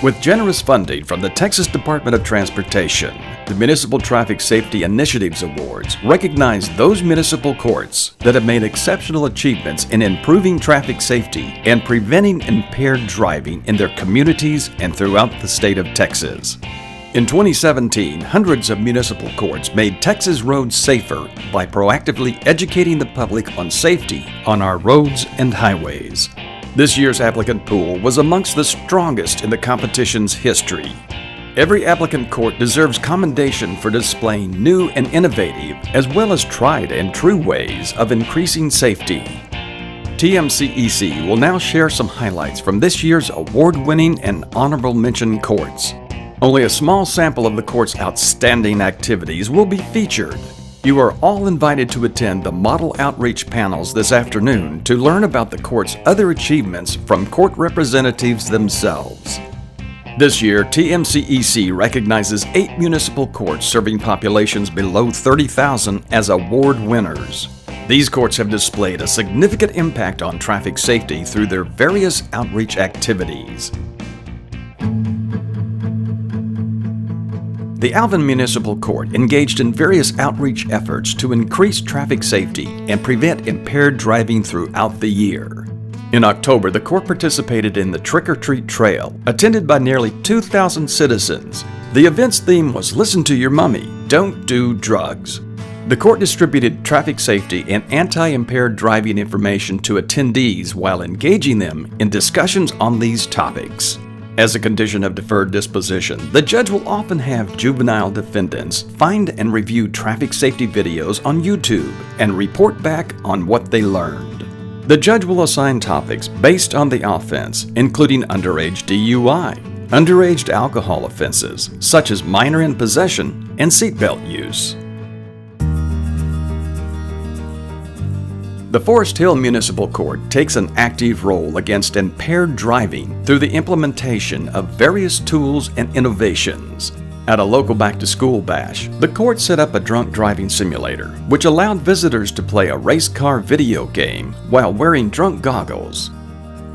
With generous funding from the Texas Department of Transportation, the Municipal Traffic Safety Initiatives Awards recognize those municipal courts that have made exceptional achievements in improving traffic safety and preventing impaired driving in their communities and throughout the state of Texas. In 2017, hundreds of municipal courts made Texas roads safer by proactively educating the public on safety on our roads and highways. This year's applicant pool was amongst the strongest in the competition's history. Every applicant court deserves commendation for displaying new and innovative, as well as tried and true ways of increasing safety. TMCEC will now share some highlights from this year's award-winning and honorable mention courts. Only a small sample of the court's outstanding activities will be featured. You are all invited to attend the model outreach panels this afternoon to learn about the court's other achievements from court representatives themselves. This year, TMCEC recognizes 8 municipal courts serving populations below 30,000 as award winners. These courts have displayed a significant impact on traffic safety through their various outreach activities. The Alvin Municipal Court engaged in various outreach efforts to increase traffic safety and prevent impaired driving throughout the year. In October, the court participated in the Trick or Treat Trail, attended by nearly 2,000 citizens. The event's theme was "Listen to Your Mommy, Don't Do Drugs." The court distributed traffic safety and anti-impaired driving information to attendees while engaging them in discussions on these topics. As a condition of deferred disposition, the judge will often have juvenile defendants find and review traffic safety videos on YouTube and report back on what they learned. The judge will assign topics based on the offense, including underage DUI, underage alcohol offenses, such as minor in possession, and seatbelt use. The Forest Hill Municipal Court takes an active role against impaired driving through the implementation of various tools and innovations. At a local back-to-school bash, the court set up a drunk driving simulator, which allowed visitors to play a race car video game while wearing drunk goggles.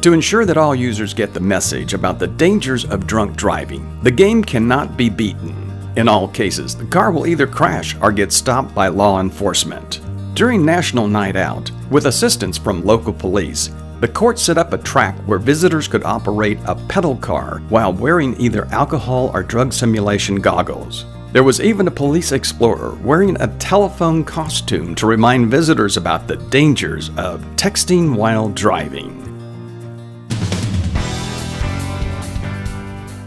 To ensure that all users get the message about the dangers of drunk driving, the game cannot be beaten. In all cases, the car will either crash or get stopped by law enforcement. During National Night Out, with assistance from local police, the court set up a track where visitors could operate a pedal car while wearing either alcohol or drug simulation goggles. There was even a police explorer wearing a telephone costume to remind visitors about the dangers of texting while driving.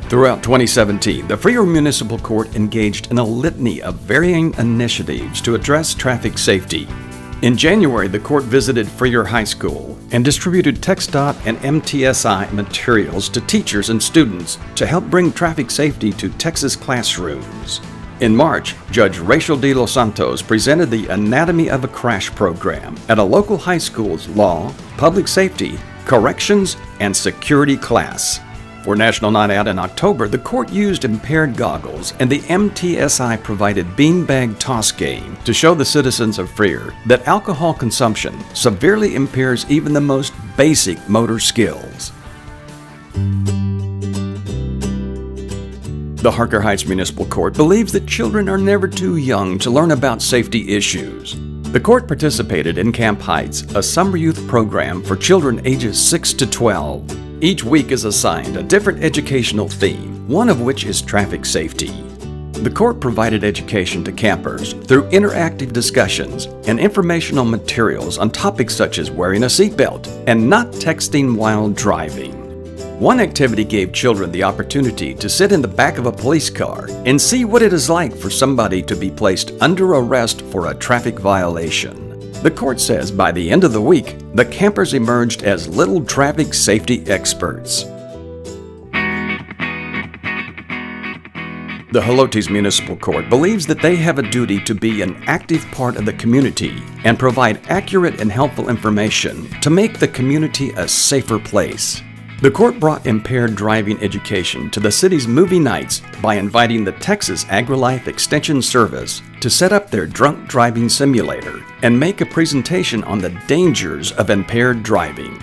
Throughout 2017, the Freer Municipal Court engaged in a litany of varying initiatives to address traffic safety. In January, the court visited Freer High School and distributed TxDOT and MTSI materials to teachers and students to help bring traffic safety to Texas classrooms. In March, Judge Rachel D. Los Santos presented the Anatomy of a Crash program at a local high school's law, public safety, corrections, and security class. For National Night Out in October, the court used impaired goggles and the MTSI provided beanbag toss game to show the citizens of Freer that alcohol consumption severely impairs even the most basic motor skills. The Harker Heights Municipal Court believes that children are never too young to learn about safety issues. The court participated in Camp Heights, a summer youth program for children ages 6 to 12. Each week is assigned a different educational theme, one of which is traffic safety. The court provided education to campers through interactive discussions and informational materials on topics such as wearing a seatbelt and not texting while driving. One activity gave children the opportunity to sit in the back of a police car and see what it is like for somebody to be placed under arrest for a traffic violation. The court says by the end of the week, the campers emerged as little traffic safety experts. The Helotes Municipal Court believes that they have a duty to be an active part of the community and provide accurate and helpful information to make the community a safer place. The court brought impaired driving education to the city's movie nights by inviting the Texas AgriLife Extension Service to set up their drunk driving simulator and make a presentation on the dangers of impaired driving.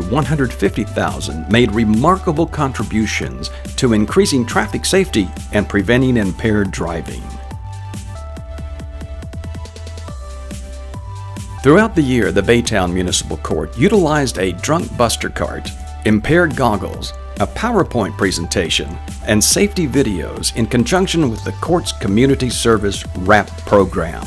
to 150,000 made remarkable contributions to increasing traffic safety and preventing impaired driving. Throughout the year, the Baytown Municipal Court utilized a drunk buster cart, impaired goggles, a PowerPoint presentation, and safety videos in conjunction with the court's community service WRAP program.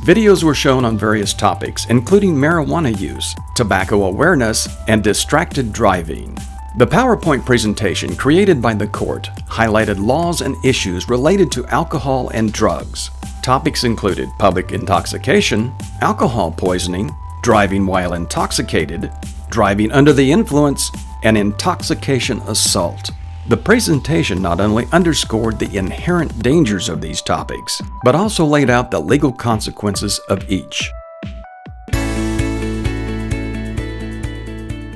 Videos were shown on various topics, including marijuana use, tobacco awareness, and distracted driving. The PowerPoint presentation created by the court highlighted laws and issues related to alcohol and drugs. Topics included public intoxication, alcohol poisoning, driving while intoxicated, driving under the influence, and intoxication assault. The presentation not only underscored the inherent dangers of these topics, but also laid out the legal consequences of each.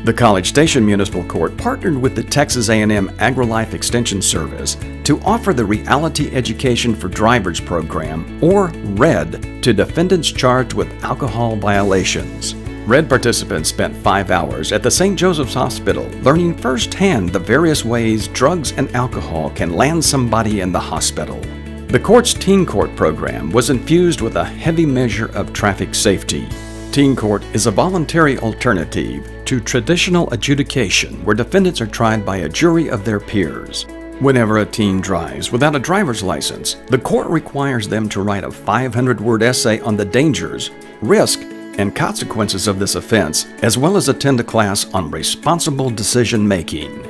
The College Station Municipal Court partnered with the Texas A&M AgriLife Extension Service to offer the Reality Education for Drivers program, or RED, to defendants charged with alcohol violations. RED participants spent 5 hours at the St. Joseph's Hospital learning firsthand the various ways drugs and alcohol can land somebody in the hospital. The court's Teen Court program was infused with a heavy measure of traffic safety. Teen Court is a voluntary alternative to traditional adjudication where defendants are tried by a jury of their peers. Whenever a teen drives without a driver's license, the court requires them to write a 500-word essay on the dangers, risk, and consequences of this offense, as well as attend a class on responsible decision-making.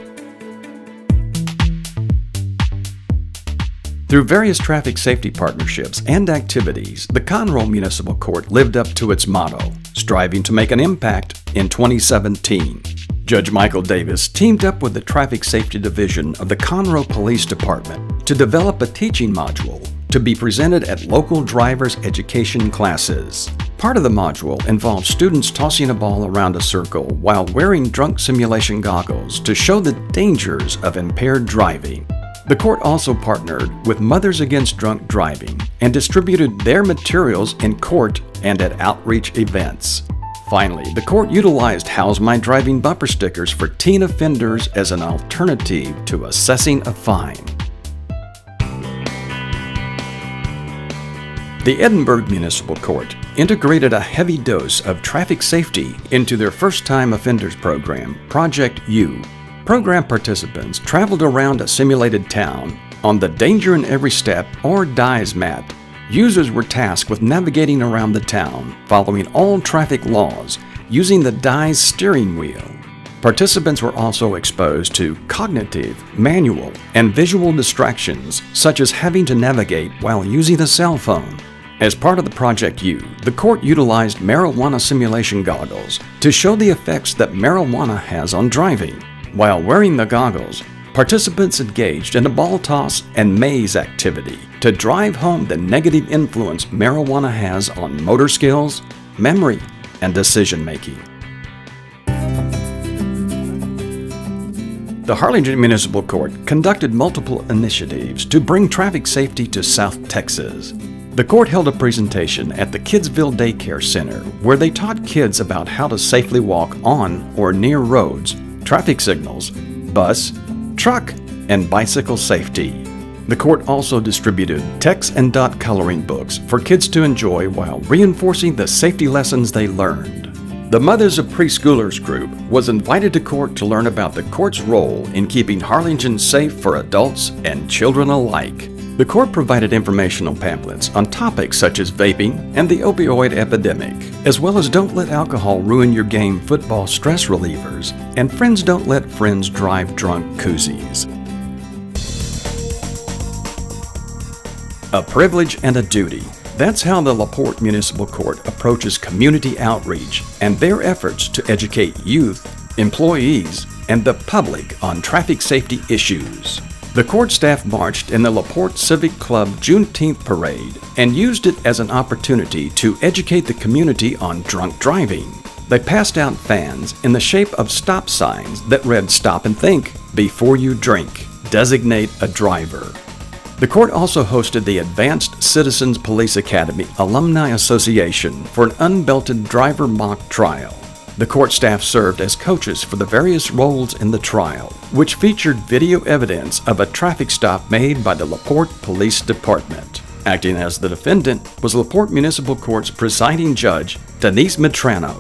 Through various traffic safety partnerships and activities, the Conroe Municipal Court lived up to its motto, striving to make an impact in 2017. Judge Michael Davis teamed up with the Traffic Safety Division of the Conroe Police Department to develop a teaching module to be presented at local drivers' education classes. Part of the module involves students tossing a ball around a circle while wearing drunk simulation goggles to show the dangers of impaired driving. The court also partnered with Mothers Against Drunk Driving and distributed their materials in court and at outreach events. Finally, the court utilized How's My Driving bumper stickers for teen offenders as an alternative to assessing a fine. The Edinburgh Municipal Court integrated a heavy dose of traffic safety into their first-time offenders program, Project U. Program participants traveled around a simulated town on the Danger in Every Step or DIES map. Users were tasked with navigating around the town, following all traffic laws, using the DIES steering wheel. Participants were also exposed to cognitive, manual, and visual distractions, such as having to navigate while using a cell phone. As part of the Project U, the court utilized marijuana simulation goggles to show the effects that marijuana has on driving. While wearing the goggles, participants engaged in a ball toss and maze activity to drive home the negative influence marijuana has on motor skills, memory, and decision-making. The Harlingen Municipal Court conducted multiple initiatives to bring traffic safety to South Texas. The court held a presentation at the Kidsville Daycare Center where they taught kids about how to safely walk on or near roads, traffic signals, bus, truck, and bicycle safety. The court also distributed text and dot coloring books for kids to enjoy while reinforcing the safety lessons they learned. The Mothers of Preschoolers group was invited to court to learn about the court's role in keeping Harlingen safe for adults and children alike. The court provided informational pamphlets on topics such as vaping and the opioid epidemic, as well as Don't Let Alcohol Ruin Your Game football stress relievers and Friends Don't Let Friends Drive Drunk koozies. A privilege and a duty. That's how the LaPorte Municipal Court approaches community outreach and their efforts to educate youth, employees, and the public on traffic safety issues. The court staff marched in the LaPorte Civic Club Juneteenth Parade and used it as an opportunity to educate the community on drunk driving. They passed out fans in the shape of stop signs that read "Stop and think before you drink. Designate a driver." The court also hosted the Advanced Citizens Police Academy Alumni Association for an unbelted driver mock trial. The court staff served as coaches for the various roles in the trial, which featured video evidence of a traffic stop made by the LaPorte Police Department. Acting as the defendant was LaPorte Municipal Court's presiding judge, Denise Metrano.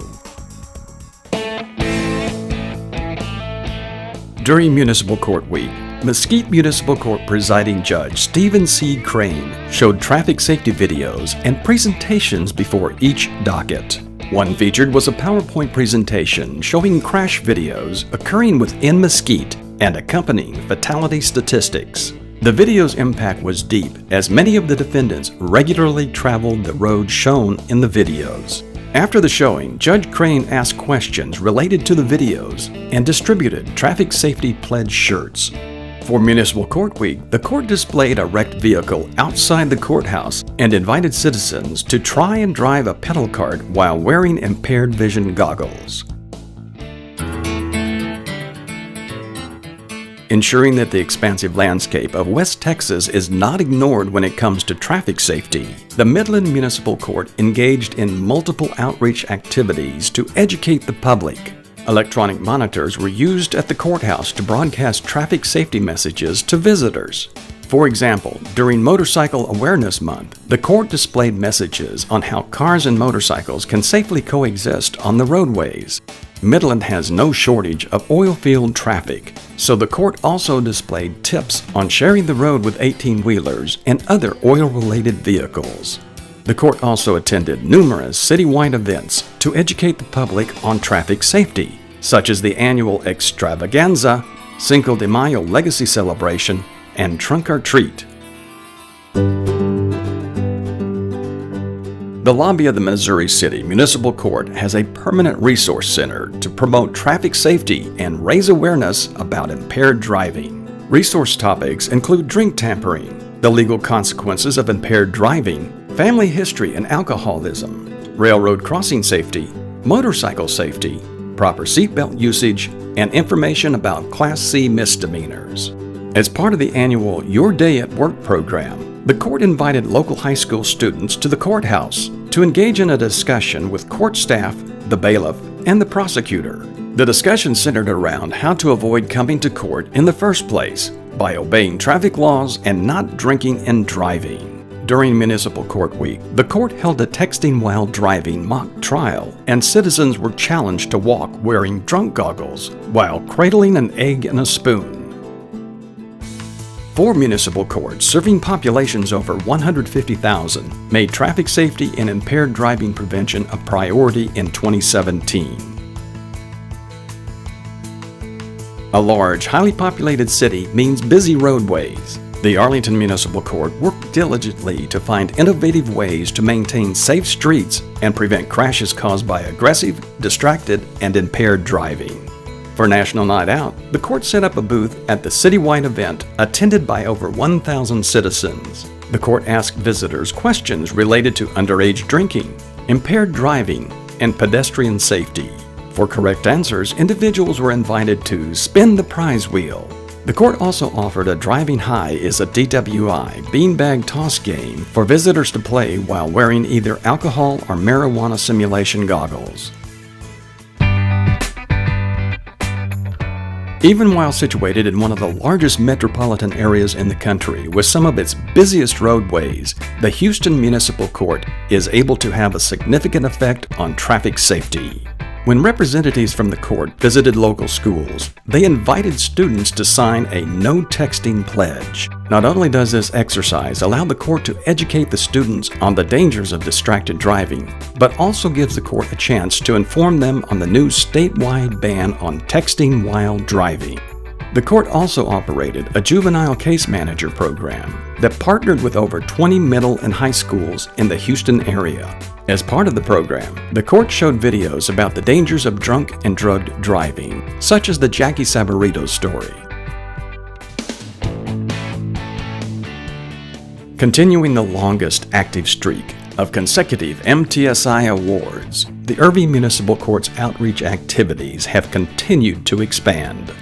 During Municipal Court Week, Mesquite Municipal Court presiding judge Stephen C. Crane showed traffic safety videos and presentations before each docket. One featured was a PowerPoint presentation showing crash videos occurring within Mesquite and accompanying fatality statistics. The video's impact was deep, as many of the defendants regularly traveled the road shown in the videos. After the showing, Judge Crane asked questions related to the videos and distributed traffic safety pledge shirts. For Municipal Court Week, the court displayed a wrecked vehicle outside the courthouse and invited citizens to try and drive a pedal cart while wearing impaired vision goggles. Ensuring that the expansive landscape of West Texas is not ignored when it comes to traffic safety, the Midland Municipal Court engaged in multiple outreach activities to educate the public. Electronic monitors were used at the courthouse to broadcast traffic safety messages to visitors. For example, during Motorcycle Awareness Month, the court displayed messages on how cars and motorcycles can safely coexist on the roadways. Midland has no shortage of oil-filled traffic, so the court also displayed tips on sharing the road with 18-wheelers and other oil-related vehicles. The court also attended numerous citywide events to educate the public on traffic safety, such as the annual Extravaganza, Cinco de Mayo Legacy Celebration, and Trunk or Treat. The lobby of the Missouri City Municipal Court has a permanent resource center to promote traffic safety and raise awareness about impaired driving. Resource topics include drink tampering, the legal consequences of impaired driving, family history and alcoholism, railroad crossing safety, motorcycle safety, proper seatbelt usage, and information about Class C misdemeanors. As part of the annual Your Day at Work program, the court invited local high school students to the courthouse to engage in a discussion with court staff, the bailiff, and the prosecutor. The discussion centered around how to avoid coming to court in the first place by obeying traffic laws and not drinking and driving. During Municipal Court Week, the court held a texting while driving mock trial, and citizens were challenged to walk wearing drunk goggles while cradling an egg in a spoon. 4 municipal courts serving populations over 150,000 made traffic safety and impaired driving prevention a priority in 2017. A large, highly populated city means busy roadways. The Arlington Municipal Court worked diligently to find innovative ways to maintain safe streets and prevent crashes caused by aggressive, distracted, and impaired driving. For National Night Out, the court set up a booth at the citywide event attended by over 1,000 citizens. The court asked visitors questions related to underage drinking, impaired driving, and pedestrian safety. For correct answers, individuals were invited to spin the prize wheel. The court also offered a Driving High is a DWI beanbag toss game for visitors to play while wearing either alcohol or marijuana simulation goggles. Even while situated in one of the largest metropolitan areas in the country with some of its busiest roadways, the Houston Municipal Court is able to have a significant effect on traffic safety. When representatives from the court visited local schools, they invited students to sign a no texting pledge. Not only does this exercise allow the court to educate the students on the dangers of distracted driving, but also gives the court a chance to inform them on the new statewide ban on texting while driving. The court also operated a juvenile case manager program that partnered with over 20 middle and high schools in the Houston area. As part of the program, the court showed videos about the dangers of drunk and drugged driving, such as the Jackie Sabarito story. Continuing the longest active streak of consecutive MTSI awards, the Irving Municipal Court's outreach activities have continued to expand.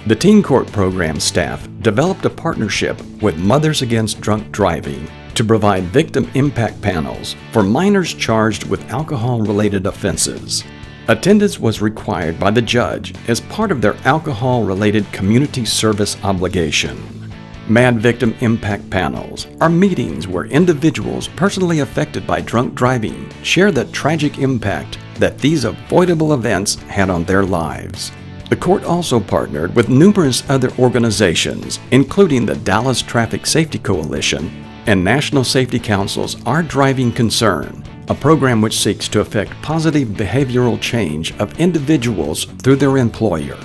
The Teen Court program staff developed a partnership with Mothers Against Drunk Driving to provide victim impact panels for minors charged with alcohol-related offenses. Attendance was required by the judge as part of their alcohol-related community service obligation. MAD Victim Impact Panels are meetings where individuals personally affected by drunk driving share the tragic impact that these avoidable events had on their lives. The court also partnered with numerous other organizations, including the Dallas Traffic Safety Coalition and National Safety Council's Our Driving Concern, a program which seeks to affect positive behavioral change of individuals through their employer.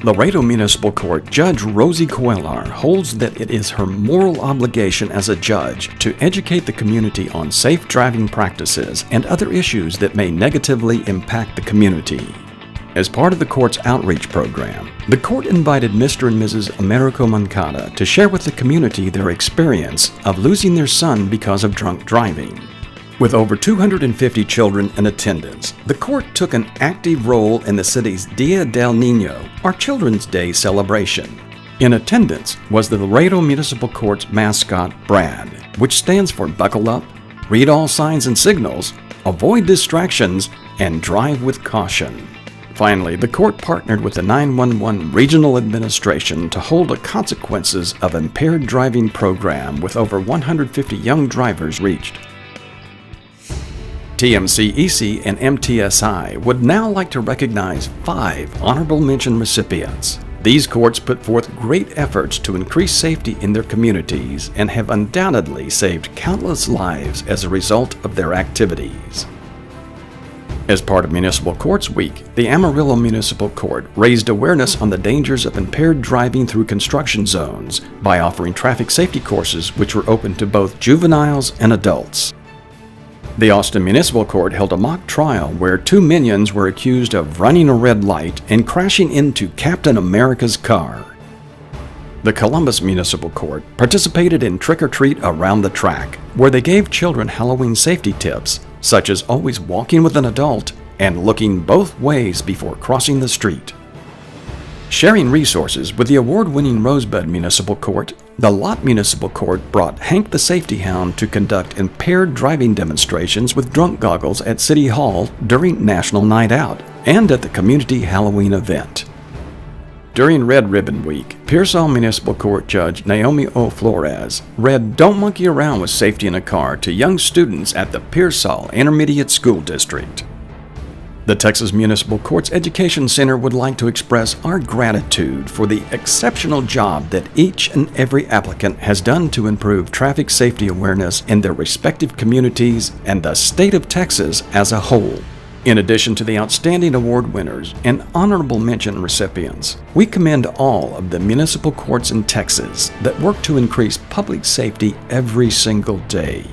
Laredo Municipal Court Judge Rosie Coellar holds that it is her moral obligation as a judge to educate the community on safe driving practices and other issues that may negatively impact the community. As part of the court's outreach program, the court invited Mr. and Mrs. Americo Moncada to share with the community their experience of losing their son because of drunk driving. With over 250 children in attendance, the court took an active role in the city's Dia del Niño, or Children's Day celebration. In attendance was the Laredo Municipal Court's mascot, Brad, which stands for Buckle Up, Read All Signs and Signals, Avoid Distractions, and Drive with Caution. Finally, the court partnered with the 911 Regional Administration to hold a Consequences of Impaired Driving program with over 150 young drivers reached. TMC-EC and MTSI would now like to recognize 5 honorable mention recipients. These courts put forth great efforts to increase safety in their communities and have undoubtedly saved countless lives as a result of their activities. As part of Municipal Courts Week, the Amarillo Municipal Court raised awareness on the dangers of impaired driving through construction zones by offering traffic safety courses which were open to both juveniles and adults. The Austin Municipal Court held a mock trial where two minions were accused of running a red light and crashing into Captain America's car. The Columbus Municipal Court participated in Trick or Treat Around the Track, where they gave children Halloween safety tips, such as always walking with an adult and looking both ways before crossing the street. Sharing resources with the award-winning Rosebud Municipal Court, the Lott Municipal Court brought Hank the Safety Hound to conduct impaired driving demonstrations with drunk goggles at City Hall during National Night Out and at the community Halloween event. During Red Ribbon Week, Pearsall Municipal Court Judge Naomi O. Flores read "Don't Monkey Around with Safety in a Car" to young students at the Pearsall Intermediate School District. The Texas Municipal Courts Education Center would like to express our gratitude for the exceptional job that each and every applicant has done to improve traffic safety awareness in their respective communities and the state of Texas as a whole. In addition to the outstanding award winners and honorable mention recipients, we commend all of the municipal courts in Texas that work to increase public safety every single day.